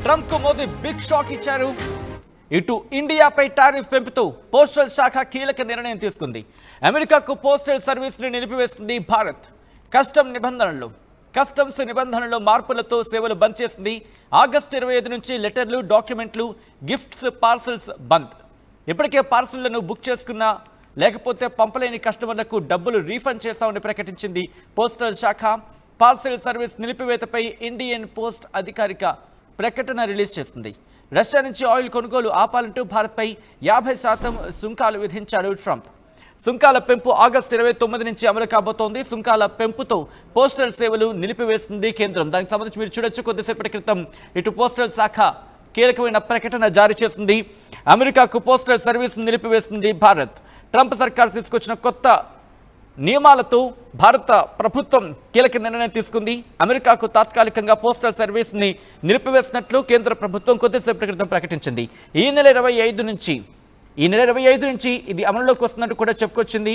Trump కు Modi big shock ఇచ్చారు. ఇటు ఇండియాపై టారిఫ్ పెంపుతూ పోస్టల్ శాఖ కీలక నిర్ణయం తీసుకుంది. అమెరికాకు పోస్టల్ సర్వీస్ ని నిలిపివేస్తుంది భారత్. కస్టమ్స్ నిబంధనల్లో మార్పులతో సేవలు బంద్ చేసింది. ఆగస్టు 25 నుంచి లెటర్లు, డాక్యుమెంట్లు, గిఫ్ట్స్, పార్సల్స్ బంద్. ఇప్పటికే పార్సళ్లను బుక్ చేసుకున్న లేకపోతే పంపలేని కస్టమర్లకు డబ్బులు రీఫండ్ చేస్తామని ప్రకటించింది పోస్టల్ శాఖ. పార్సల్ సర్వీస్ నిలిపివేతపై ఇండియన్ పోస్ట్ అధికారిక ప్రకటన రిలీజ్ చేసింది. రష్యా నుంచి ఆయిల్ కొనుగోలు ఆపాలంటూ భారత్పై 50% సుంకాలు విధించాడు ట్రంప్. సుంకాల పెంపు ఆగస్టు 29 నుంచి అమలు కాబోతోంది. సుంకాల పెంపుతో పోస్టల్ సేవలు నిలిపివేస్తుంది కేంద్రం. దానికి సంబంధించి మీరు చూడొచ్చు, కొద్దిసేపటి క్రితం ఇటు పోస్టల్ శాఖ కీలకమైన ప్రకటన జారీ చేసింది. అమెరికాకు పోస్టల్ సర్వీస్ నిలిపివేస్తుంది భారత్. ట్రంప్ సర్కార్ తీసుకొచ్చిన కొత్త నియమాలతో భారత ప్రభుత్వం కీలక నిర్ణయం తీసుకుంది. అమెరికాకు తాత్కాలికంగా పోస్టల్ సర్వీస్ ని నిలిపివేసినట్లు కేంద్ర ప్రభుత్వం కొద్దిసేపటి క్రితం ప్రకటించింది. ఈ నెల 25 నుంచి ఇది అమలులోకి వస్తున్నట్టు కూడా చెప్పుకొచ్చింది.